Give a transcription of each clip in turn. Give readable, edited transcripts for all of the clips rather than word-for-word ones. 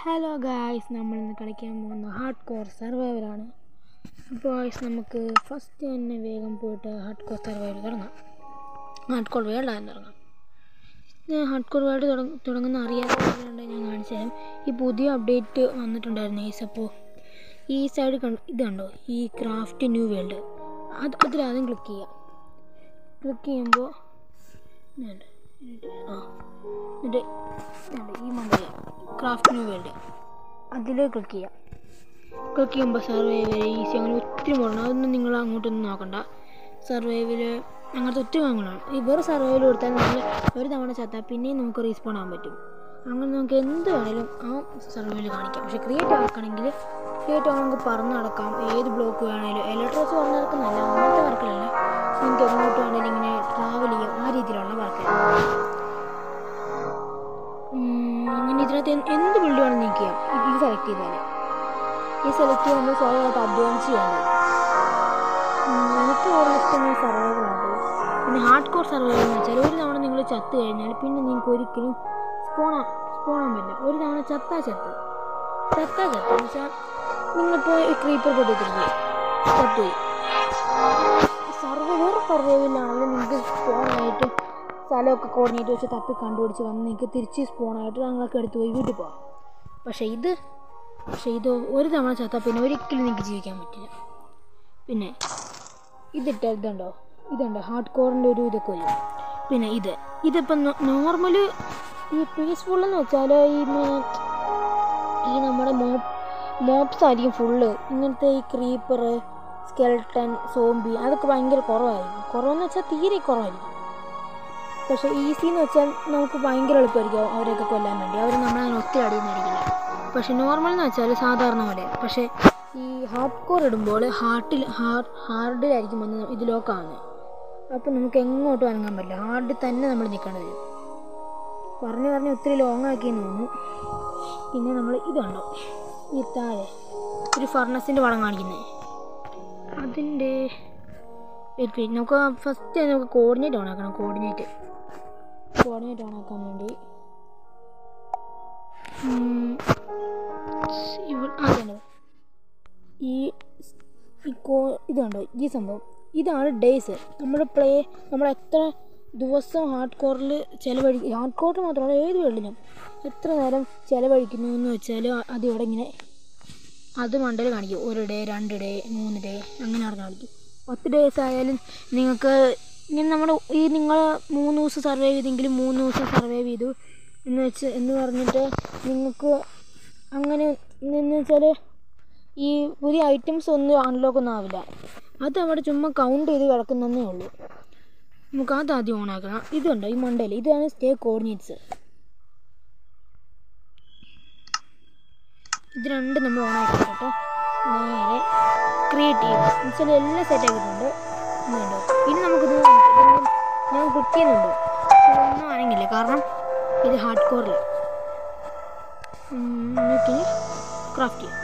Hello guys, നമ്മളിന്ന് കളിക്കാൻ പോകുന്ന ഹാർഡ് കോർ സർവൈവലാണ്. അപ്പോൾ ഗായ്സ്, നമുക്ക് ഫസ്റ്റ് തന്നെ വേഗം പോയിട്ട് ഹാർഡ് കോർ സർവൈവൽ തുടങ്ങാം. ഹാർഡ് കോർ വേൾഡ് ആദ്യം തുടങ്ങാം. ഹാർഡ് കോർ വേൾഡ് തുടങ്ങുന്ന അറിയാത്തവരുണ്ട്, ഞാൻ കാണിച്ചു തരാം. ഈ പുതിയ അപ്ഡേറ്റ് വന്നിട്ടുണ്ടായിരുന്നു ഗൈസ്. അപ്പോൾ ഈ സൈഡ് ഇത് കണ്ടോ, ഈ ക്രാഫ്റ്റ് ന്യൂ വേൾഡ്, അതിലാദ്യം ക്ലിക്ക് ചെയ്യാം. ക്ലിക്ക് ചെയ്യുമ്പോൾ എന്നിട്ട് ഈ മണ്ടേ ക്രാഫ്റ്റ് ന്യൂ വേൾഡ് അതിൽ ക്ലിക്ക് ചെയ്യാം. ക്ലിക്ക് ചെയ്യുമ്പോൾ സർവൈവൽ ഈസി, അങ്ങനെ ഒത്തിരി പോകണം. അതൊന്നും നിങ്ങൾ അങ്ങോട്ടൊന്നും നോക്കണ്ട. സർവൈവൽ അങ്ങനത്തെ ഒത്തിരി ഭാഗങ്ങളാണ്. ഈ വേറെ സർവൈവൽ കൊടുത്താൽ നമ്മൾ ഒരു തവണ ചത്താൽ പിന്നെയും നമുക്ക് റീസ്പോൺ ആകാൻ പറ്റും. അങ്ങനെ നമുക്ക് എന്ത് വേണേലും ആ സർവൈവൽ കാണിക്കാം. പക്ഷേ ക്രിയേറ്റ് ആക്കണമെങ്കിൽ നമുക്ക് പറന്ന് നടക്കാം. ഏത് ബ്ലോക്ക് വേണേലും ഇലക്ട്രോസ് പറന്ന് നടക്കുന്നതല്ല, അങ്ങനത്തെ വർക്കിലല്ല. നിങ്ങൾക്ക് എങ്ങോട്ട് വേണേലും ഇങ്ങനെ ട്രാവൽ ചെയ്യാം, ആ രീതിയിലുള്ള വർക്കാണ്. അങ്ങനെ ഇതിനകത്ത് എന്ത് ബിൽഡ് വേണം നീക്കുക. ഇത് സെലക്ട് ചെയ്താൽ നമ്മൾ സ്വയമായിട്ട് അഡ്വാൻസ് ചെയ്യേണ്ടത്. എനിക്ക് കൂടുതൽ ഇഷ്ടം സർവൈവലാണ്. പിന്നെ ഹാർഡ് കോർ സർവൈവൽ എന്ന് വെച്ചാൽ ഒരു തവണ നിങ്ങൾ ചത്ത് കഴിഞ്ഞാൽ പിന്നെ നിങ്ങൾക്ക് ഒരിക്കലും സ്പോണാൻ പറ്റില്ല. ഒരു തവണ ചത്ത് എന്ന് വെച്ചാൽ നിങ്ങളിപ്പോൾ ക്രീപ്പർ പൊട്ടിത്തിരിക്കുക, ചത്തുപോയി. സർവൈവലാണെങ്കിൽ നിങ്ങൾക്ക് സ്പോണായിട്ട് സ്ഥലമൊക്കെ കോർഡിനേറ്റ് വെച്ച് തപ്പി കണ്ടുപിടിച്ച് വന്ന് നിങ്ങൾക്ക് തിരിച്ച് സ്പോണായിട്ട് ഞങ്ങൾക്ക് എടുത്ത് പോയി വീട്ടിൽ പോകാം. പക്ഷേ ഇത് ഒരു തവണ ചത്താൽ പിന്നെ ഒരിക്കലും നിങ്ങൾക്ക് ജീവിക്കാൻ പറ്റില്ല. പിന്നെ ഇതുണ്ടോ ഹാർഡ് കോറിൻ്റെ ഒരു ഇതൊക്കെ വരും. പിന്നെ ഇതിപ്പം നോർമൽ ഈ പീസ്ഫുൾ എന്ന് വെച്ചാൽ ഈ നമ്മുടെ മോബ്സ് ആയിരിക്കും ഫുള്ള്. ഇങ്ങനത്തെ ഈ ക്രീപ്പർ, സ്കെൽട്ടൻ, സോംബി അതൊക്കെ ഭയങ്കര കുറവെന്ന് വെച്ചാൽ തീരെ കുറവായിരിക്കും. പക്ഷേ ഈസി എന്ന് വെച്ചാൽ നമുക്ക് ഭയങ്കര എളുപ്പമായിരിക്കും അവരെയൊക്കെ കൊല്ലാൻ വേണ്ടി. അവർ നമ്മളങ്ങനെ ഒത്തിരി അടിയുന്നതായിരിക്കില്ല. പക്ഷേ നോർമൽ എന്ന് വെച്ചാൽ സാധാരണ പോലെ. പക്ഷേ ഈ ഹാർഡ് കോർ ഇടുമ്പോൾ ഹാർഡിലായിരിക്കും വന്ന് ഇത് ലോക്കാവുന്നത്. അപ്പോൾ നമുക്ക് എങ്ങോട്ടും അനങ്ങാൻ പറ്റില്ല. ഹാർഡിൽ തന്നെ നമ്മൾ നിൽക്കേണ്ടി വരും. പറഞ്ഞ് ഒത്തിരി ലോങ് ആക്കിയെന്ന് തോന്നുന്നു. പിന്നെ നമ്മൾ ഇതുണ്ടോ, ഈ താഴെ ഒരു ഫർണസിൻ്റെ വളം കാണിക്കുന്നത്, അതിൻ്റെ നമുക്ക് ഫസ്റ്റ് നമുക്ക് കോർഡിനേറ്റ് ഓണാക്കണം. കോർഡിനേറ്റ് ഓണാക്കാൻ വേണ്ടി അതുണ്ട് ഇതുണ്ടോ, ഈ സംഭവം ഇതാണ് ഡേയ്സ്. നമ്മൾ എത്ര ദിവസം ഹാർഡ് കോറിൽ ഹാർഡ് കോറിൽ മാത്രമല്ല ഏത് വേൾഡിലും എത്ര നേരം ചിലവഴിക്കുന്നു എന്ന് വെച്ചാൽ അത് ഇവിടെ ഇങ്ങനെ അത് മണ്ടയിൽ കാണിക്കും. 1 ഡേ 2 ഡേ 3 ഡേ അങ്ങനെ അവിടെ കാണിക്കും. 10 ഡേയ്സ് ആയാലും നിങ്ങൾക്ക് ഇങ്ങനെ നിങ്ങൾ 3 ദിവസം സർവൈവ് ചെയ്തെങ്കിലും 3 ദിവസം സർവൈവ് ചെയ്തു എന്ന് പറഞ്ഞിട്ട് നിങ്ങൾക്ക് അങ്ങനെ എന്ന് വെച്ചാൽ ഈ പുതിയ ഐറ്റംസ് ഒന്നും അൺലോക്കൊന്നും ആവില്ല. അത് അവിടെ ചുമ്മാ കൗണ്ട് ചെയ്ത് കിടക്കുന്നതേ ഉള്ളൂ. നമുക്ക് ആദ്യം ഓണാക്കണം. ഇതുണ്ട് ഈ മണ്ടയിൽ, ഇതാണ് സ്റ്റേ കോർഡിനേറ്റ്സ്. ഇത് രണ്ടും നമ്മൾ ഓണാക്കണം കേട്ടോ. നേരെ ക്രിയേറ്റ് ചെയ്യും എന്ന് വെച്ചാൽ എല്ലാം സെറ്റ് ആക്കിയിട്ടുണ്ട്. ഇതുണ്ടോ, ഇനി നമുക്കിത് ഞാൻ ക്ലിക്ക് ചെയ്യുന്നുണ്ട്, ഒന്നും ആണെങ്കിലേ, കാരണം ഇത് ഹാർഡ് കോറിൽ നോക്കി ക്രാഫ്റ്റ് ചെയ്യാം.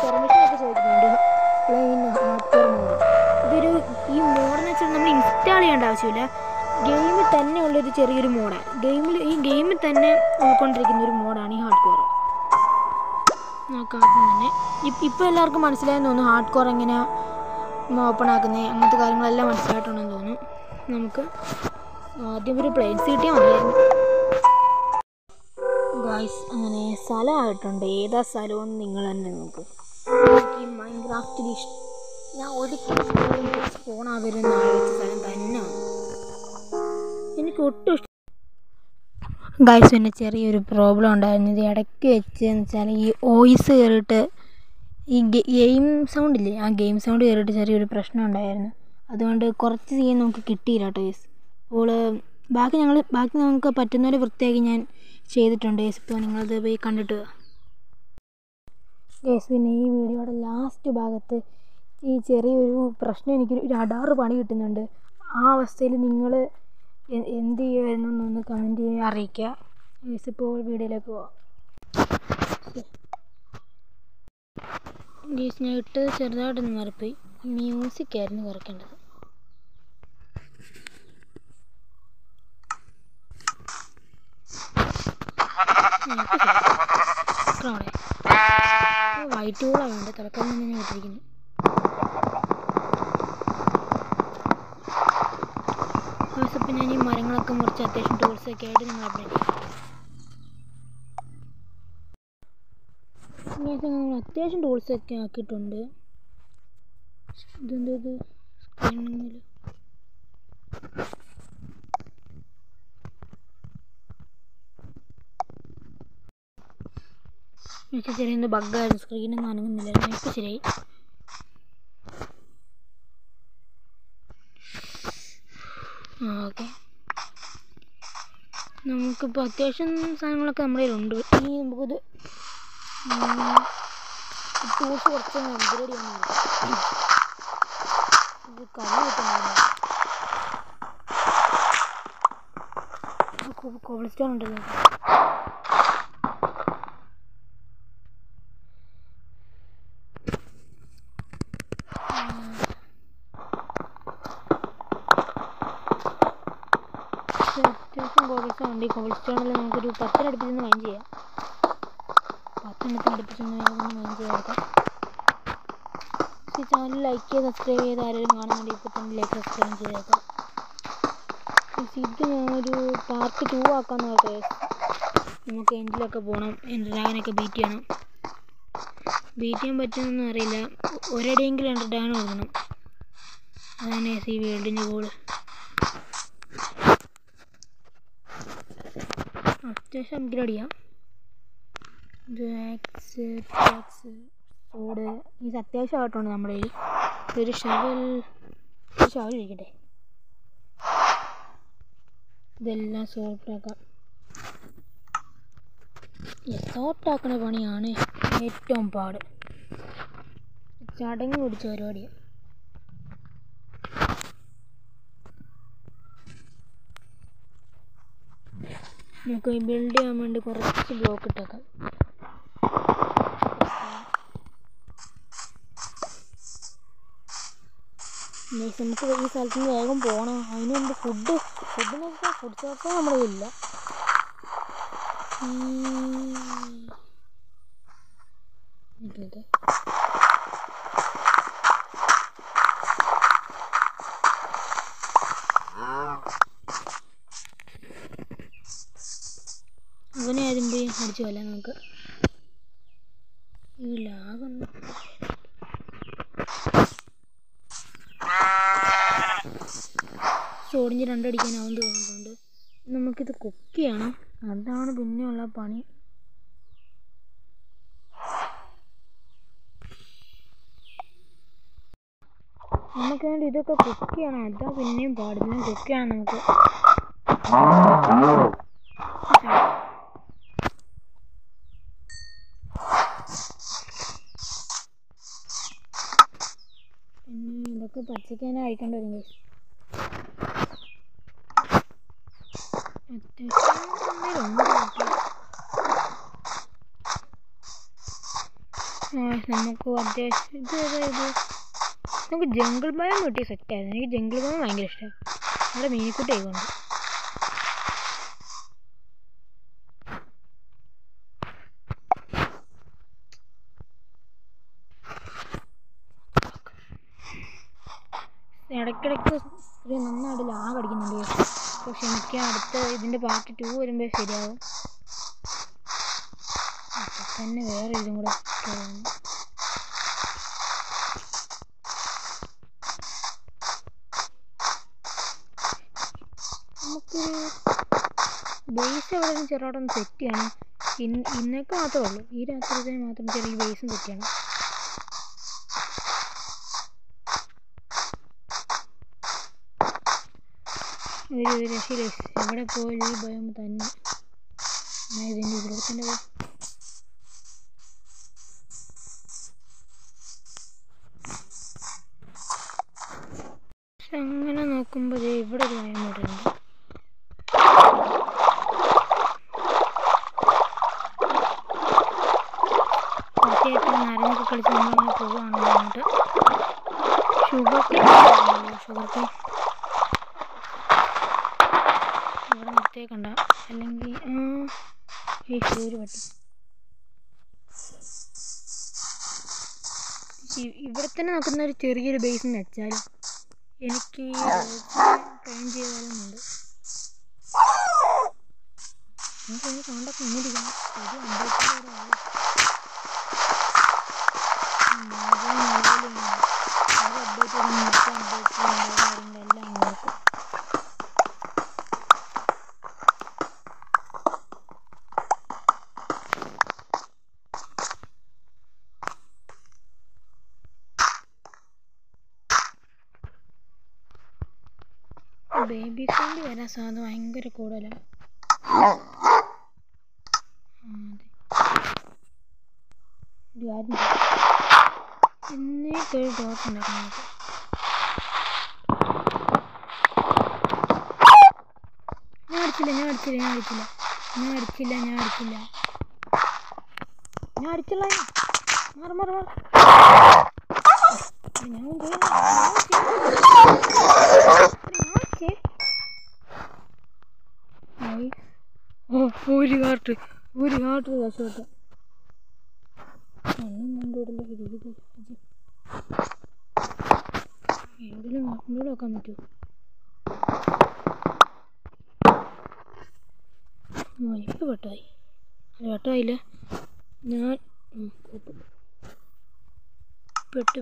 പെർമിഷനൊക്കെ ചോദിക്കുന്നുണ്ട്. പ്ലെയിൻ ഹാർഡ് കോർ മോഡ്, ഇതൊരു ഈ മോഡെന്ന് വെച്ചാൽ നമ്മൾ ഇൻസ്റ്റാൾ ചെയ്യേണ്ട ആവശ്യമില്ല. ഗെയിമിൽ തന്നെ ഉള്ളൊരു ചെറിയൊരു മോഡാണ്. ഈ ഗെയിമിൽ തന്നെ ഉൾക്കൊണ്ടിരിക്കുന്ന ഒരു മോഡാണ് ഈ ഹാർഡ് കോർ. നോക്കാം തന്നെ. ഇപ്പോൾ എല്ലാവർക്കും മനസ്സിലായെന്ന് തോന്നുന്നു ഹാർഡ് കോർ എങ്ങനെയാണ് ഓപ്പൺ ആക്കുന്നത്, അങ്ങനത്തെ കാര്യങ്ങളെല്ലാം മനസ്സിലായിട്ടുണ്ടെന്ന് തോന്നുന്നു. നമുക്ക് ആദ്യം ഒരു പ്ലെയിൻസ് കിട്ടിയാൽ മതിയായിരുന്നു ഗായ്സ്. അങ്ങനെ സ്ഥലമായിട്ടുണ്ട്. ഏതാ സ്ഥലമെന്ന് നിങ്ങൾ തന്നെ നോക്ക്. ഈ മൈൻക്രാഫ്റ്റിൽ ഞാൻ ഒരിക്കലും സ്പോണാവരുന്ന ആലോചിച്ച സ്ഥലം തന്നെയാണ് എനിക്ക് ഒട്ടും ഇഷ്ടം ഗായ്സ്. പിന്നെ ചെറിയൊരു പ്രോബ്ലം ഉണ്ടായിരുന്നു. ഇത് ഇടയ്ക്ക് വെച്ചെന്ന് വെച്ചാൽ ഈ വോയിസ് കയറിയിട്ട് ഈ ഗെയിം സൗണ്ടില്ലേ, ആ ഗെയിം സൗണ്ട് കയറിയിട്ട് ചെറിയൊരു പ്രശ്നം ഉണ്ടായിരുന്നു. അതുകൊണ്ട് കുറച്ച് സീൻ നമുക്ക് കിട്ടിയില്ല കേട്ടോ ഗൈസ്. അപ്പോൾ ബാക്കി നമുക്ക് പറ്റുന്നവരെ വൃത്തിയാക്കി ഞാൻ ചെയ്തിട്ടുണ്ട് ഗൈസ്. ഇപ്പോൾ നിങ്ങളത് പോയി കണ്ടിട്ട് ഗൈസ്. പിന്നെ ഈ വീഡിയോയുടെ ലാസ്റ്റ് ഭാഗത്ത് ഈ ചെറിയൊരു പ്രശ്നം എനിക്കൊരു അടാറ് പണി കിട്ടുന്നുണ്ട്. ആ അവസ്ഥയിൽ നിങ്ങൾ എന്ത് ചെയ്യുമായിരുന്നു എന്നൊന്ന് കമൻറ്റ് ചെയ്യാൻ അറിയിക്കുക ഗൈസ്. ഇപ്പോൾ വീഡിയോയിലേക്ക് പോവാം ഗൈസ്. ഞാൻ ഇട്ടത് ചെറുതായിട്ടൊന്ന് മാറിപ്പോയി. മ്യൂസിക്കായിരുന്നു കുറയ്ക്കേണ്ടത്. വൈറ്റ് കൂടാണ് വേണ്ടത്. തലക്കാലം തന്നെ വിട്ടിരിക്കുന്നു. അപ്പം ഞാൻ ഈ മരങ്ങളൊക്കെ മുറിച്ച് അത്യാവശ്യം ടൂൾസൊക്കെ ആയിട്ട് നിങ്ങൾ അപ്ഡേറ്റ് ചെയ്യും. അത്യാവശ്യം ടൂൾസൊക്കെ ആക്കിയിട്ടുണ്ട്. ഇതെന്തത് സ്ക്രീനിൽ എനിക്ക് ചെറിയ ബഗ്ഗായിരുന്നു. സ്ക്രീനൊന്നും അനങ്ങുന്നില്ലായിരുന്നു. ഇപ്പോൾ ശരിയായി. ഓക്കെ, നമുക്കിപ്പോൾ അത്യാവശ്യം സാധനങ്ങളൊക്കെ നമ്മുടെ കയ്യിലുണ്ട്. ഇനി നമുക്കിത് ടൂൾസ് കുറച്ച് അപ്ഗ്രേഡ് ചെയ്യാൻ ഇത് കല്ല് കിട്ടുന്നുണ്ട്. കോബിൾ സ്റ്റോൺ ഉണ്ടല്ലോ. അത്യാവശ്യം കോബിൾസ്റ്റോൺ ഉണ്ട്. ഈ കോബിൾസ്റ്റോണിൽ നമുക്കൊരു 10 അടുപ്പിച്ചൊന്ന് മൈൻ ചെയ്യാം. 10 അടുപ്പിച്ചൊന്ന് മൈൻ ചെയ്യാം. ഈ ചാനൽ ലൈക്ക് ചെയ്ത് സബ്സ്ക്രൈബ് ചെയ്ത് ആരെങ്കിലും കാണുന്നുണ്ട് ഇപ്പോൾ തന്നെ ലൈക്ക് സബ്സ്ക്രൈബ് ചെയ്തേക്കാം. ഇത് ഞാനൊരു പാർട്ട് 2 ആക്കാമെന്ന് പറഞ്ഞത്. നമുക്ക് എൻഡിലൊക്കെ പോകണം, ഡ്രാഗനൊക്കെ ബീറ്റ് ചെയ്യണം. ബീറ്റ് ചെയ്യാൻ പറ്റുമെന്നൊന്നും അറിയില്ല. ഒരടിയെങ്കിലും ഡ്രാഗൺ കൊടുക്കണം. അതാണ് ഈ വേൾഡിൻ്റെ ഗോള്. അത്യാവശ്യം അപ്ഗ്രേഡ് ചെയ്യാം. സോഡ് ഇത് അത്യാവശ്യമായിട്ടുണ്ട് നമ്മുടെ കയ്യിൽ. ഒരു ഷവൽ ഇരിക്കട്ടെ. ഇതെല്ലാം സോർട്ടാക്കാം. സോർട്ടാക്കുന്ന പണിയാണ് ഏറ്റവും പാട്. ചടങ്ങ് പിടിച്ച പരിപാടിയാണ്. നമുക്ക് ബിൽഡ് ചെയ്യാൻ വേണ്ടി കുറച്ച് ബ്ലോക്ക് ഇട്ടേക്കാം. നമുക്ക് ഈ സ്ഥലത്ത് നിന്ന് വേഗം പോകണം. അതിന് മുമ്പ് ഫുഡ് സോർസ് നമ്മുടെ കയ്യിലില്ല. അവനെ ആദ്യം പോയി അടിച്ചു കൊല്ലാം നമുക്ക്. ലാഗൊന്നും ചോടിഞ്ഞ് 2 അടിക്കാനാവും തോന്നുന്നുണ്ട്. നമുക്കിത് കുക്ക് ചെയ്യണം. അതാണ് പിന്നെയുള്ള പണി. നമുക്ക് വേണ്ടി ഇതൊക്കെ കുക്ക് ചെയ്യണം. അതാ പിന്നെയും പാടില്ല. കുക്ക് ചെയ്യണം നമുക്ക്. പിന്നെ ഇതൊക്കെ പച്ചക്കാനെ കഴിക്കേണ്ടി വരും. നമുക്ക് അത്യാവശ്യം നമുക്ക് ജംഗിൾ ബയം കിട്ടി സെറ്റായിരുന്നു. എനിക്ക് ജംഗിൾ ബയം ഭയങ്കര ഇഷ്ടമാണ്. അവിടെ മീനിക്കുട്ടി ആയിക്കൊണ്ട് ഇടയ്ക്കിടയ്ക്ക് സ്ക്രീൻ നന്നായിട്ട് ലാഗ് അടിക്കുന്നുണ്ട്. പക്ഷെ എനിക്ക് അടുത്ത ഇതിൻ്റെ പാർട്ട് 2 വരുമ്പോൾ ശരിയാവും. അപ്പം തന്നെ വേറെ ഇതും കൂടെ നമുക്കൊരു ബേസ് എവിടെയും ചെറുതായിട്ടൊന്ന് സെറ്റ് ചെയ്യണം. ഇന്നൊക്കെ മാത്രമേ ഉള്ളൂ. ഈ രാത്രിത്തിന് മാത്രം ചെറിയ ബേസും സെറ്റ് ചെയ്യണം. ഒരു രക്ഷയില്ല. എവിടെ പോയി ഈ ഭയം തന്നെ ഇതിൻ്റെ ഇതിലൂടെ തന്നെ പോയി. പക്ഷെ അങ്ങനെ നോക്കുമ്പോൾ ഇവിടെ ഒരു ഭയം ഇടുന്നുണ്ട്. തീർച്ചയായിട്ടും നരഞ്ഞൊക്കെ കളിച്ച് നമ്മളങ്ങനെ പോവുകയാണെന്ന് പറഞ്ഞിട്ട് ഷുഗർ കേക്ക് ഇവിടെ നിർത്തിയേക്കണ്ട. അല്ലെങ്കിൽ ഇവിടെ തന്നെ നോക്കുന്ന ഒരു ചെറിയൊരു ബേസ് എന്ന് വെച്ചാൽ എനിക്ക് ട്രെയിൻ ചെയ്താലുണ്ട്. എനിക്ക് സൗണ്ടൊക്കെ ഇന്നിരിക്കണം. ബേബി സൗണ്ട് വരാൻ സാധ്യത ഭയങ്കര കൂടുതലാണ്. എന്നിട്ടൊരു ടോർച്ച് ഉണ്ടാക്കണം. ഞാൻ അടിച്ചില്ല. മാറി ഒരു കാട്ട് രക്ഷപ്പെട്ട ഒന്നും കണ്ടുകൂടല്ലോ. എവിടെയും കണ്ടുകൂടെ വെക്കാൻ പറ്റുമോ? ഇപ്പം വെട്ടമായി. അത് വെട്ടമായില്ല. ഞാൻ പെട്ട്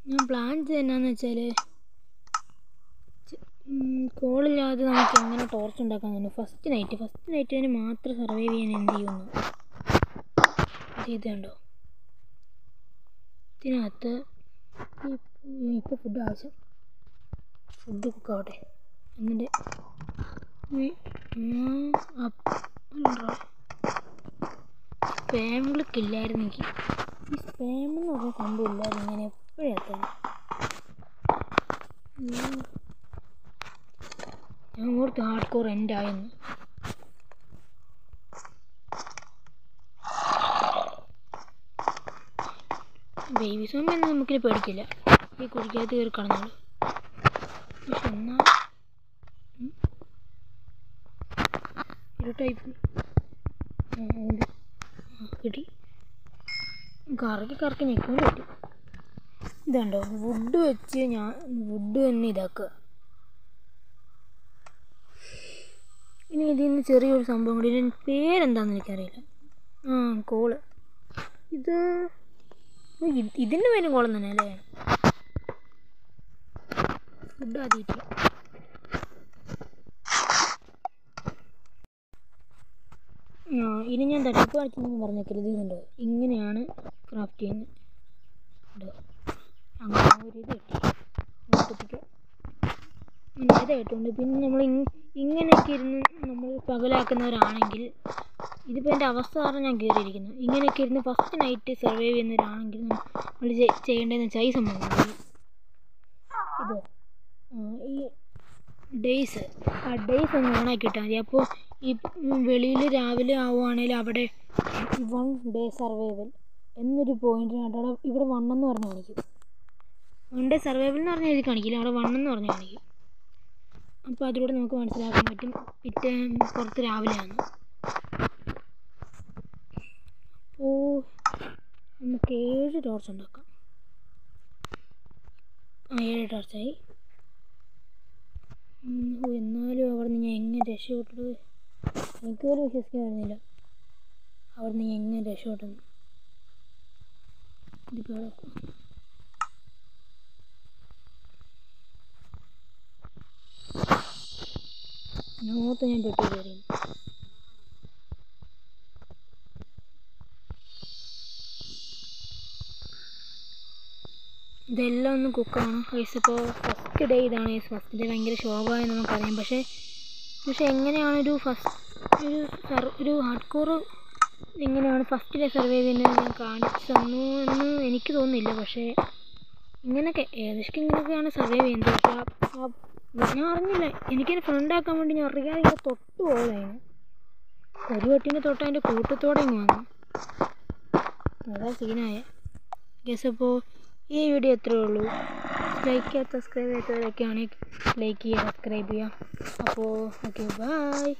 ഞാൻ പ്ലാൻ ചെയ്യുന്നതെന്ന് വെച്ചാൽ കോളില്ലാതെ നമുക്ക് എങ്ങനെ ടോർച്ച് ഉണ്ടാക്കാൻ തോന്നുന്നു. ഫസ്റ്റ് നൈറ്റിന് മാത്രം സർവൈവ് ചെയ്യാൻ എന്ത് ചെയ്യുന്നു? ഇതുണ്ടോ, ഇതിനകത്ത് ഇപ്പോൾ ഫുഡ് ആവശ്യം. ഫുഡ് കുക്കാവട്ടെ. എന്നിട്ട് സ്പാമിലൊക്കെ ഇല്ലായിരുന്നെങ്കിൽ, ഈ സ്പാമെന്ന് പറഞ്ഞ സംഭവം ഇല്ലായിരുന്നു ഇങ്ങനെ എപ്പോഴെത്താൻ. ഞാൻ ഓർത്ത് ഹാർഡ് കോർ എൻഡ് ആയെന്ന്. ബേബി സോമൊന്നും നമുക്കിനി പേടിക്കില്ല. ഈ കുഴിക്കകത്ത് കയറി കിടന്നോളൂ. പക്ഷെ എന്നാൽ ടൈപ്പ് കിട്ടി. കറക്കി നിൽക്കാൻ പറ്റും. ഇതുണ്ടോ, വുഡ് വെച്ച് ഞാൻ വുഡ് തന്നെ ഇതാക്കുക. ഇനി ഇതിൽ നിന്ന് ചെറിയൊരു സംഭവം കൂടി. ഇതിൻ്റെ പേരെന്താണെന്ന് എനിക്കറിയില്ല. കോള്. ഇതിൻ്റെ പേരും കോളം തന്നെ അല്ലേ? ഫുഡ് ആദ്യമായിട്ട്. ഇനി ഞാൻ തട്ടിപ്പ് കാണിച്ചെന്ന് പറഞ്ഞേക്കരുത്. ഇതുണ്ടോ, ഇങ്ങനെയാണ് ക്രാഫ്റ്റ് ചെയ്യുന്നത്. ഉണ്ടോ, അങ്ങനെ ഒരു ഇത് കിട്ടി. ഇതായിട്ടുണ്ട്. പിന്നെ നമ്മൾ ഇങ്ങനെയൊക്കെ ഇരുന്ന് നമ്മൾ പകലാക്കുന്നവരാണെങ്കിൽ, ഇതിപ്പോൾ എൻ്റെ അവസ്ഥ കാരണം ഞാൻ കയറിയിരിക്കുന്നു. ഇങ്ങനെയൊക്കെ ഇരുന്ന് ഫസ്റ്റ് നൈറ്റ് സർവൈവ് ചെയ്യുന്നവരാണെങ്കിൽ നമ്മൾ ചെയ്യേണ്ടതെന്ന് വെച്ചാൽ ഈ സംഭവം ഇത് ഈ ഡേയ്സ് ഒന്ന് ഓണാക്കി ഇട്ടാൽ മതി. അപ്പോൾ ഈ വെളിയിൽ രാവിലെ ആവുകയാണെങ്കിൽ അവിടെ 1 day സർവൈവൽ എന്നൊരു പോയിൻ്റിനായിട്ട് ഇവിടെ 1 എന്ന് പറഞ്ഞ് കാണിക്കും. 1 day സർവൈവൽ എന്ന് പറഞ്ഞാൽ എഴുതി കാണിക്കില്ല, അവിടെ 1 എന്ന് പറഞ്ഞ് കാണിക്കും. അപ്പോൾ അതിലൂടെ നമുക്ക് മനസ്സിലാക്കാൻ പറ്റും പിറ്റേ പുറത്ത് രാവിലെയാണ്. അപ്പോൾ നമുക്ക് 7 ടോർച്ച് ഉണ്ടാക്കാം. 7 ടോർച്ചായി. എന്നാലും അവിടെ നിന്ന് ഞാൻ എങ്ങനെ രക്ഷപ്പെട്ടത് എനിക്ക് പോലും വിശ്വസിക്കാൻ പറ്റുന്നില്ല. അവിടെ നിന്ന് ഞാൻ എങ്ങനെ രക്ഷപ്പെട്ടെന്ന്. ഇതിപ്പോൾ നോത്ത് ഞാൻ പെട്ടി കയറി. ഇതെല്ലാം ഒന്ന് കുക്കാണ് ഗൈസ്. ഇപ്പോൾ ഫസ്റ്റ് ഡേ ഇതാണ് ഗൈസ്. ഫസ്റ്റ് ഡേ ഭയങ്കര ശോകമായി നമുക്കറിയാം. പക്ഷേ എങ്ങനെയാണ് ഒരു ഹാർഡ് കോർ എങ്ങനെയാണ് ഫസ്റ്റ് ഡേ സർവൈവ് ചെയ്യുന്നത് ഞാൻ കാണിച്ചു തന്നു എന്ന് എനിക്ക് തോന്നുന്നില്ല. പക്ഷേ ഇങ്ങനെയൊക്കെ ഏകദേശം ഇങ്ങനെയൊക്കെയാണ് സർവൈവ് ചെയ്യുന്നത്. പക്ഷേ ഞാൻ അറിഞ്ഞില്ല. എനിക്കെന്നെ ഫ്രണ്ടാക്കാൻ വേണ്ടി ഞാൻ അറിയാതെ ഇങ്ങനെ തൊട്ട് പോയതായിരുന്നു. ഒരു വട്ടീനെ തൊട്ട് അതിൻ്റെ കൂട്ടത്തോടെ ഇങ്ങ് വന്നു. അതാ സീനായ ഗൈസ്. അപ്പോൾ ഈ വീഡിയോ എത്രയേ ഉള്ളൂ. ലൈക്ക് ചെയ്യുക, സബ്സ്ക്രൈബ് ചെയ്യാത്തവരൊക്കെ ആണെങ്കിൽ ലൈക്ക് ചെയ്യുക, സബ്സ്ക്രൈബ് ചെയ്യുക. അപ്പോൾ ഓക്കെ, ബൈ.